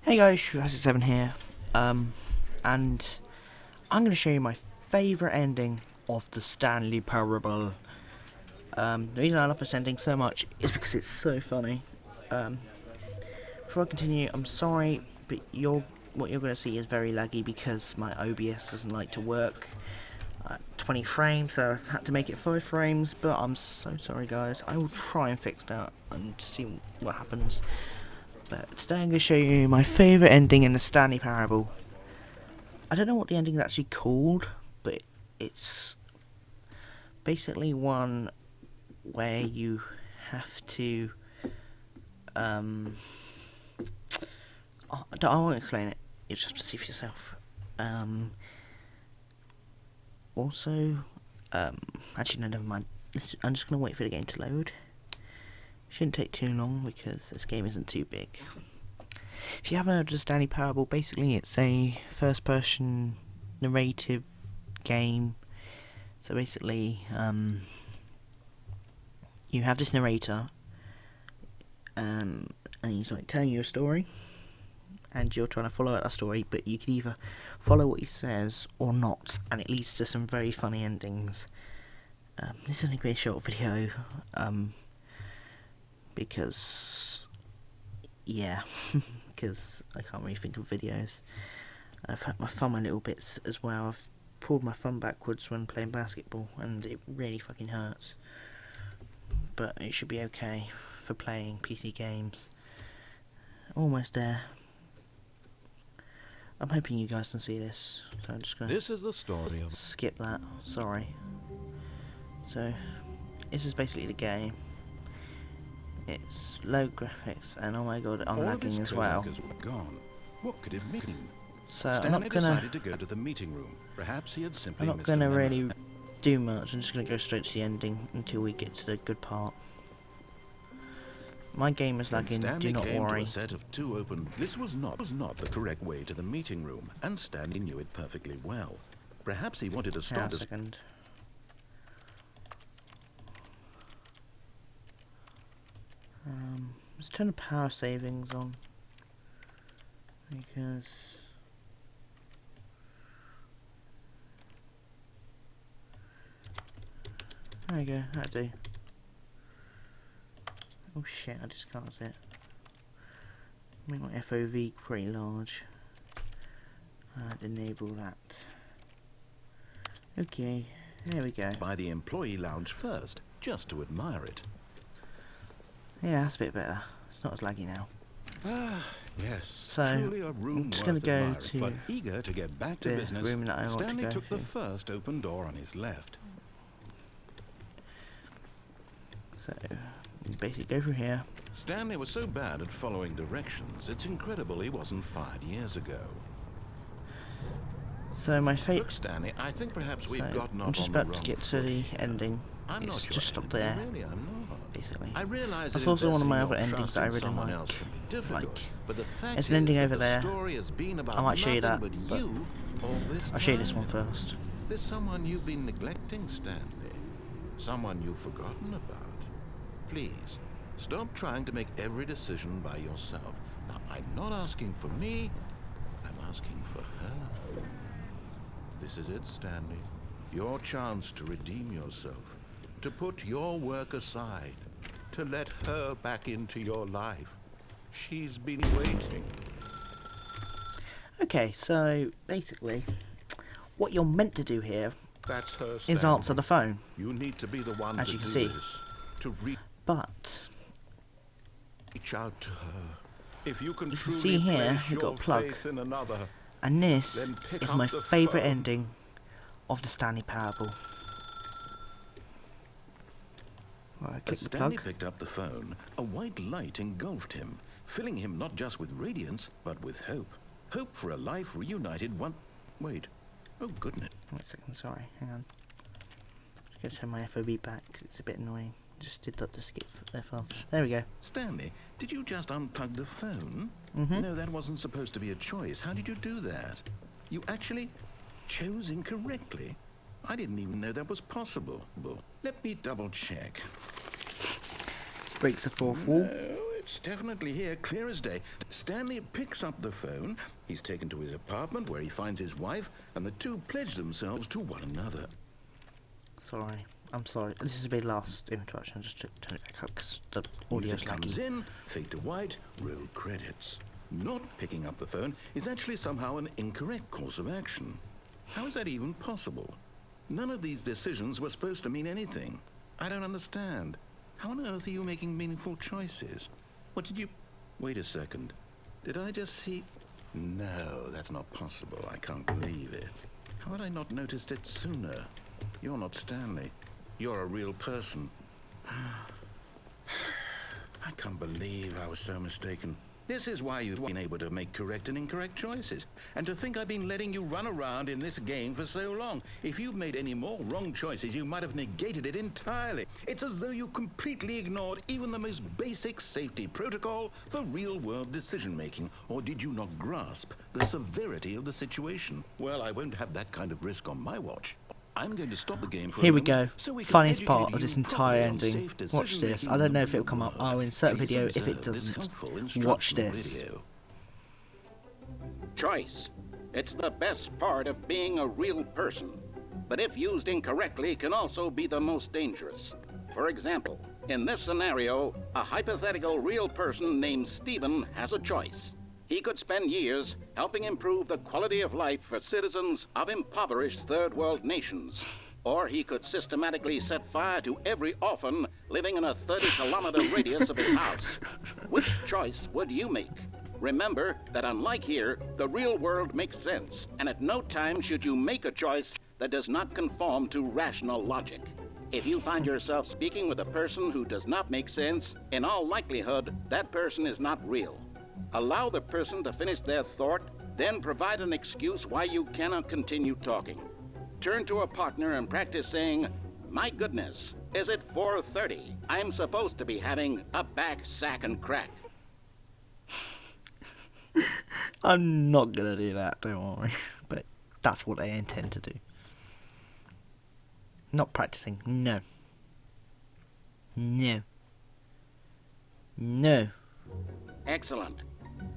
Hey guys, Jurassic7 here, and I'm going to show you my favourite ending of the Stanley Parable. The reason I love this ending so much is because it's so funny. Before I continue, I'm sorry, but what you're going to see is very laggy because my OBS doesn't like to work at 20 frames, so I've had to make it 5 frames, but I'm so sorry guys. I will try and fix that and see what happens. But today I'm going to show you my favourite ending in the Stanley Parable. I don't know what the ending is actually called, but it's basically one where you have to I won't explain it, you just have to see for yourself. Actually no, never mind. I'm just going to wait for the game to load. Shouldn't take too long because this game isn't too big. If you haven't heard of the Stanley Parable, basically it's a first-person narrative game. So basically, you have this narrator, and he's like telling you a story, and you're trying to follow that story, but you can either follow what he says or not, and it leads to some very funny endings. This is only a short video, because yeah, because I can't really think of videos. I've hurt my thumb a little bit as well. I've pulled my thumb backwards when playing basketball and it really fucking hurts, but it should be okay for playing PC games. Almost there. I'm hoping you guys can see this, so I'm just gonna skip that, sorry. So this is basically the game. It's low graphics, and oh my god, I'm lagging as well. What could it mean? So Stanley I'm not gonna decided to go to the meeting room. Perhaps he had simply I'm not missed a gonna memo. really do much. I'm just gonna go straight to the ending until we get to the good part. My game is lagging. Stanley Do not came worry. To a set of two open. This was not the correct way to the meeting room, and Stanley knew it perfectly well. Perhaps he wanted to Hang on stop a us. second. Let's turn the power savings on because there you go. That'll do. Oh shit! I just can't see it. Make my FOV pretty large. Enable that. Okay, there we go. By the employee lounge first, just to admire it. Yeah, that's a bit better. It's not as laggy now. Ah, yes. So, truly a room I'm just worth gonna go admiring, to but eager to get back to the business, room that I want to Stanley go took the to. first open door on his left. So, you basically go through here. Stanley was so bad at following directions, it's incredible he wasn't fired years ago. So my fate. Look, Stanley, I think perhaps we've gotten off I'm just on the about to wrong get to foot the here. ending. I'm not It's your just up enemy, there, really, I'm not. basically. I realize That's that also one of my investing other your endings trust that I in really someone like. else can be difficult, but the fact There's an ending is that over the there. story has been about I might show you that, nothing but but you all this I'll show you this time. one first. There's someone you've been neglecting, Stanley. Someone you've forgotten about. Please, stop trying to make every decision by yourself. Now, I'm not asking for me, I'm asking for her. This is it, Stanley. Your chance to redeem yourself. To put your work aside. To let her back into your life. She's been waiting. Okay, so basically, what you're meant to do here That's her, is Stanley. answer the phone. You need to be the one As to you can do see. this. To But reach out to her. If you can you can truly see here place we've got a your plug, faith in another, and this then pick is up my the favourite phone. ending of the Stanley Parable. Right, click as the Stanley plug. picked up the phone, a white light engulfed him, filling him not just with radiance, but with hope. Hope for a life reunited one... Wait. Oh, goodness. Wait a second, sorry, hang on. Just going to turn my FOV back because it's a bit annoying. Just did that to skip there fast. There we go. Stanley, did you just unplug the phone? Mm-hmm. No, that wasn't supposed to be a choice. How did you do that? You actually chose incorrectly. I didn't even know that was possible. Let me double check. Breaks the fourth wall. No, It's definitely here, clear as day. Stanley picks up the phone. He's taken to his apartment where he finds his wife, and the two pledge themselves to one another. Sorry. I'm sorry. This is the last introduction. Just to turn it back up because the audio's Music comes laggy. in, fade to white, roll credits. Not picking up the phone is actually somehow an incorrect course of action. How is that even possible? None of these decisions were supposed to mean anything. I don't understand. How on earth are you making meaningful choices? What did you... Wait a second. Did I just see... No, that's not possible. I can't believe it. How had I not noticed it sooner? You're not Stanley. You're a real person. I can't believe I was so mistaken. This is why you've been able to make correct and incorrect choices. And to think I've been letting you run around in this game for so long. If you'd made any more wrong choices, you might have negated it entirely. It's as though you completely ignored even the most basic safety protocol for real-world decision-making. Or did you not grasp the severity of the situation? Well, I won't have that kind of risk on my watch. I'm going to stop the game for Here a we moment go. so we can Funniest educate part of you this entire properly on ending. safe Watch this. decision-making I don't know in if it'll the come up. world. I'll insert a Please video if it observe this doesn't. helpful Watch instructional this. video. Choice. It's the best part of being a real person, but if used incorrectly can also be the most dangerous. For example, in this scenario, a hypothetical real person named Stephen has a choice. He could spend years helping improve the quality of life for citizens of impoverished third world nations. Or he could systematically set fire to every orphan living in a 30-kilometer radius of his house. Which choice would you make? Remember that unlike here, the real world makes sense, and at no time should you make a choice that does not conform to rational logic. If you find yourself speaking with a person who does not make sense, in all likelihood, that person is not real. Allow the person to finish their thought, then provide an excuse why you cannot continue talking. Turn to a partner and practice saying, "My goodness, is it 4:30? I'm supposed to be having a back, sack, and crack." I'm not gonna do that, don't worry. But that's what they intend to do. Not practicing. No. No. No. Excellent.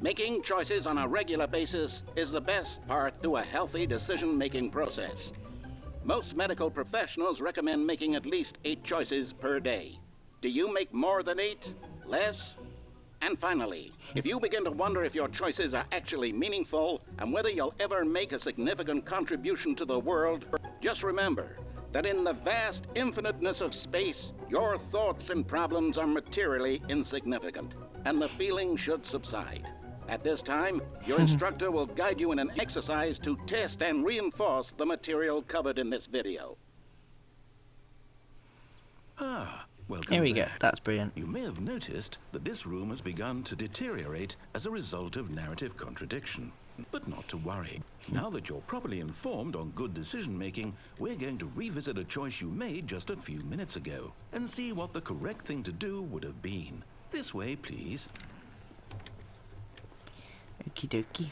Making choices on a regular basis is the best part to a healthy decision-making process. Most medical professionals recommend making at least 8 choices per day. Do you make more than 8? Less? And finally, if you begin to wonder if your choices are actually meaningful and whether you'll ever make a significant contribution to the world, just remember that in the vast infiniteness of space, your thoughts and problems are materially insignificant, and the feeling should subside. At this time, your instructor will guide you in an exercise to test and reinforce the material covered in this video. Welcome Here we go. back. That's brilliant. You may have noticed that this room has begun to deteriorate as a result of narrative contradiction. But not to worry. Now that you're properly informed on good decision-making, we're going to revisit a choice you made just a few minutes ago and see what the correct thing to do would have been. This way, please. Okie dokie.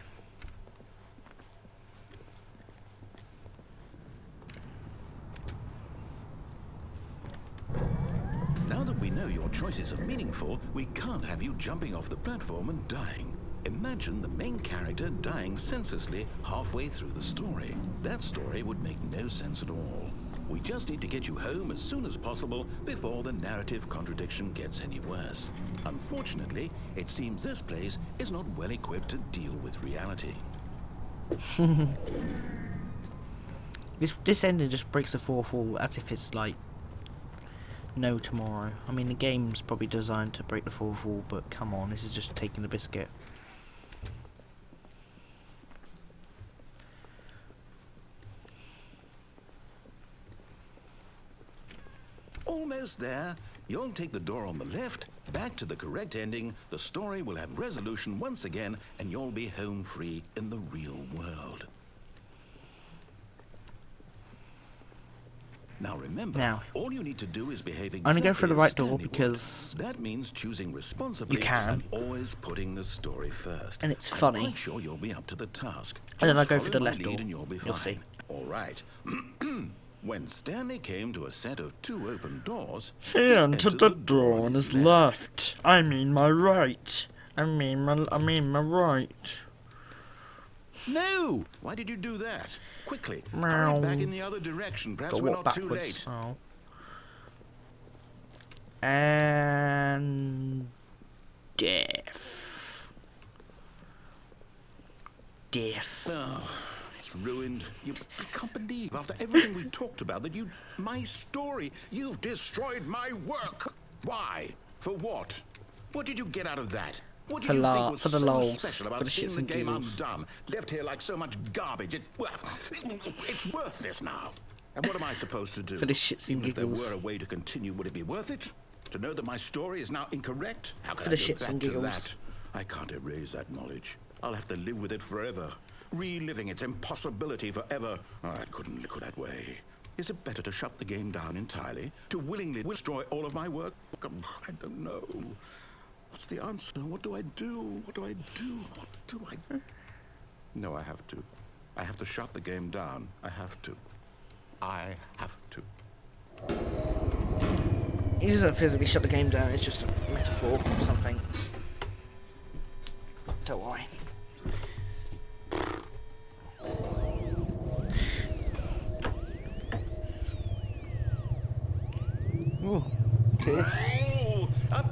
Now that we know your choices are meaningful, we can't have you jumping off the platform and dying. Imagine the main character dying senselessly halfway through the story. That story would make no sense at all. We just need to get you home as soon as possible before the narrative contradiction gets any worse. Unfortunately, it seems this place is not well equipped to deal with reality. This ending just breaks the fourth wall as if it's like no tomorrow. I mean, the game's probably designed to break the fourth wall, but come on, this is just taking the biscuit. Almost there. You'll take the door on the left, back to the correct ending, the story will have resolution once again, and you'll be home free in the real world. Now remember, all you need to do is behave exactly I'm gonna go for the as right door Stanley would. because That means choosing responsibly you can. and always putting the story first. And it's I'm funny. quite sure you'll be up to the task. And then Just I go for follow the my left lead door. and you'll be You'll fine. see. All right. When Stanley came to a set of 2 open doors, He entered the door on his left. I mean my right. I mean my right. No! Why did you do that? Quickly, Meow. hurry back in the other direction. Perhaps Got we're walk not too backwards. late. Oh. And death. Death. Oh, it's ruined. I can't believe, after everything we talked about, that my story, you've destroyed my work. Why? For what? What did you get out of that? What did you think was for the so lols, special for about the seeing shits the and game giggles. undone? Left here like so much garbage. It's worthless now. And what am I supposed to do? For the shits and Even if there giggles. were a way to continue, would it be worth it? To know that my story is now incorrect? How can For I the go shits back and to giggles. that? I can't erase that knowledge. I'll have to live with it forever, reliving its impossibility forever. Oh, I couldn't live that way. Is it better to shut the game down entirely? To willingly destroy all of my work? I don't know. What's the answer? What do I do? What do I do? What do I... No, I have to. I have to shut the game down. I have to. I have to. He doesn't physically shut the game down, it's just a metaphor or something. Don't worry. Ooh, tears. Oh,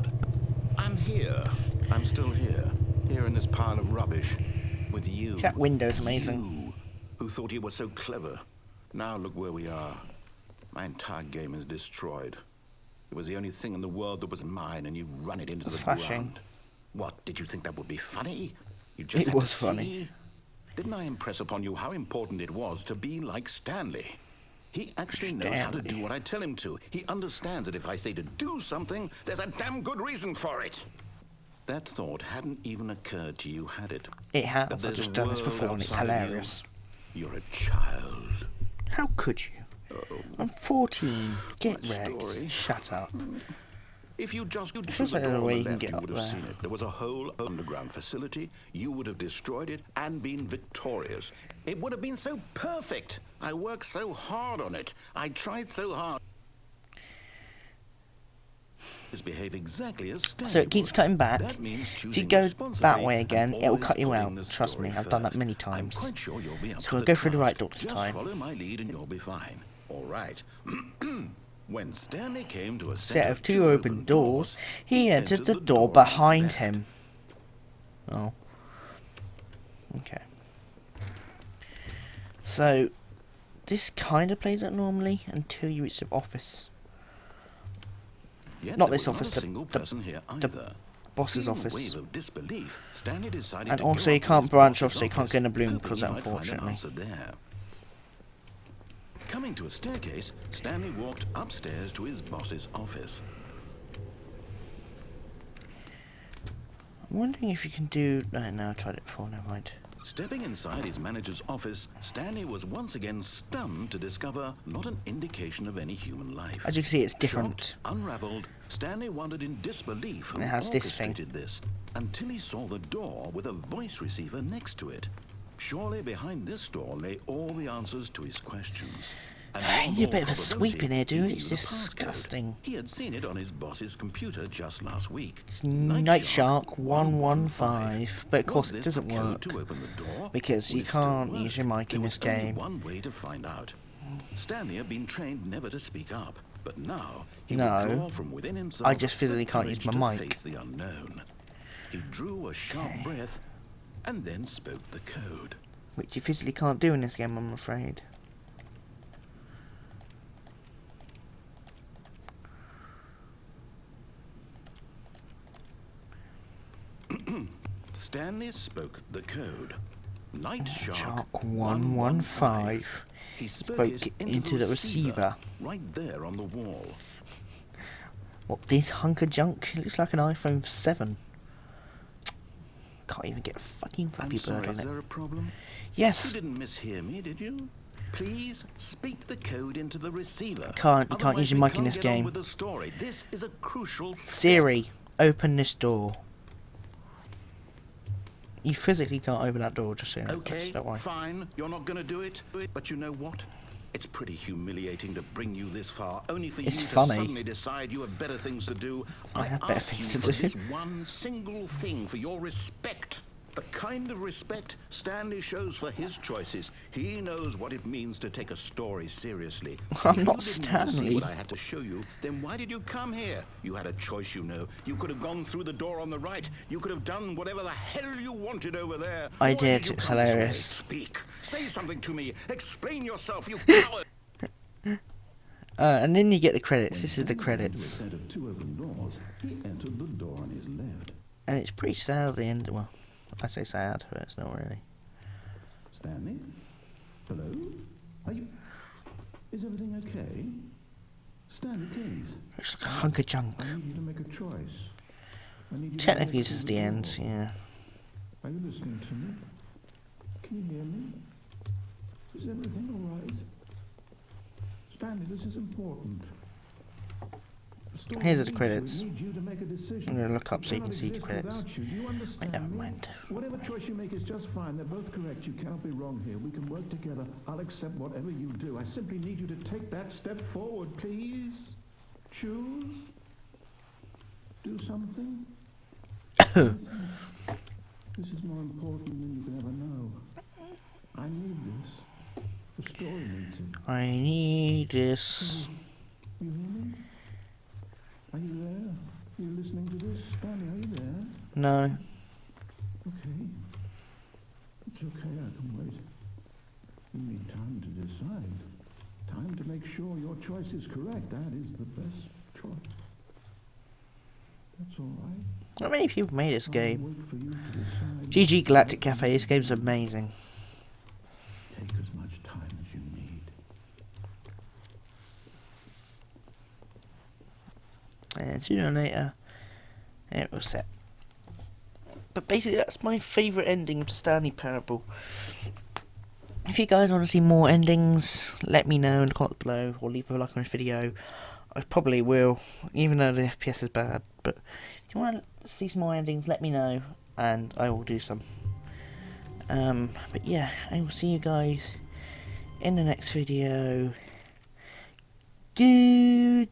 I'm here. I'm still here. Here in this pile of rubbish. With you. That window's amazing. You, who thought you were so clever. Now look where we are. My entire game is destroyed. It was the only thing in the world that was mine, and you've run it into the Flashing. ground. What, did you think that would be funny? You just It had was to funny. see? Didn't I impress upon you how important it was to be like Stanley? He actually knows how to Stanley. do what I tell him to. He understands that if I say to do something, there's a damn good reason for it. That thought hadn't even occurred to you, had it? It has, That I've there's just a done this world before and it's outside of you? hilarious. You're a child. How could you? I'm 14. Get My wrecked. story. Shut up. If you just through feels the like door there's a on way the you can left, get you up would have there. seen it. There was a whole underground facility. You would have destroyed it and been victorious. It would have been so perfect. I worked so hard on it. I tried so hard. Behave exactly as Stanley So it keeps would. cutting back. That means If you choosing go that responsibly way and again, it'll always cut you putting out. the Trust me, story I've done that first. many I'm times. quite sure you'll be up So to we'll the go through the task. right door this Just time. follow my lead and you'll be fine. All right. When Stanley came to a Set of 2 open doors, he entered the door on his behind left. him. Oh. Okay. So, this kind of plays out normally until you reach the office. Yet Not there this was office, a single person here the either. boss's Feeling a office. wave of disbelief, Stanley decided And to go also you up to can't his branch boss's off, so you can't go in the office, bloom hoping closet, he might find an unfortunately. answer there. Coming to a staircase, Stanley walked upstairs to his boss's office. I'm wondering if you can do... No, I tried it before, never mind. Stepping inside his manager's office, Stanley was once again stunned to discover not an indication of any human life. As you can see, it's different. Shocked, unraveled, Stanley wondered in disbelief who It has this thing. orchestrated this, until he saw the door with a voice receiver next to it. Surely behind this door lay all the answers to his questions. And You're a in bit all of a sweep in here, probability, dude. he It's knew the passcode. disgusting. He had seen it on his boss's computer just last week. Night Shark 115. But of course Was it this the doesn't code work. to open the door? Because Would you it still can't work? use your mic There in was this only game. one way to find out. Stanley had been trained never to speak up, but now he No, would draw from within himself I just physically the can't use courage my to mic. face the unknown. He drew a sharp breath and then spoke the code. Which you physically can't do in this game, I'm afraid. Stanley spoke the code. Night Shark Shark 115. He Spoke it into the receiver. right there on the wall. What, this hunk of junk? It looks like an iPhone 7. Can't even get a fucking Flappy I'm sorry, Bird on is it. there a problem? You Yes, didn't mishear me, did you? Please speak the code into the receiver. You can't use Otherwise your we mic in can't this get on game. with the story. This is a crucial step. Siri, open this door. You physically can't open that door, just so you know. Okay, Don't worry. fine. You're not going to do it. But you know what? It's pretty humiliating to bring you this far, only for It's you to funny. suddenly decide you have better things to do. I have better asked things you to for do. this one single thing, for your respect. The kind of respect Stanley shows for his choices. He knows what it means to take a story seriously. I'm If not you didn't want to see Stanley. what I had to show you, then why did you come here? You had a choice, you know. You could have gone through the door on the right. You could have done whatever the hell you wanted over there. I Why did. you It's come this way? hilarious. Speak. Say something to me. Explain yourself, you coward. And then you get the credits. This is the credits. Set of 2 open doors, he entered the door on his left. And it's pretty sad at the end. Well, I say sad, but it's not really. Stanley? Hello? Are you... Is everything okay? Stanley, please. It's like a hunk of junk. I need you to make a choice. I need you to Technically, walk this is through the door. end, yeah. Are you listening to me? Can you hear me? Is everything all right? Stanley, this is important. The story Here's the needs you. credits. It needs you to make a decision. I'm gonna look up It so you can cannot see the exist credits. without you. Do you understand Never me? mind. Whatever choice you make is just fine. They're both correct. You cannot be wrong here. We can work together. I'll accept whatever you do. I simply need you to take that step forward, please. Choose. Do something. This is more important than you can ever know. I need this. The story needs it. I need this. You hear me? Are you there? Are you listening to this? Stanley, are you there? No. Okay. It's okay, I can wait. You need time to decide. Time to make sure your choice is correct. That is the best choice. That's all right. Not many people made this I'll game. wait for you to decide. GG Galactic Cafe, this game's amazing. Take as much time as you need. And sooner or later, it was set. But basically, that's my favourite ending of the Stanley Parable. If you guys want to see more endings, let me know in the comments below, or leave a like on this video. I probably will, even though the FPS is bad. But if you want to see some more endings, let me know, and I will do some. But yeah, I will see you guys in the next video. Goodbye.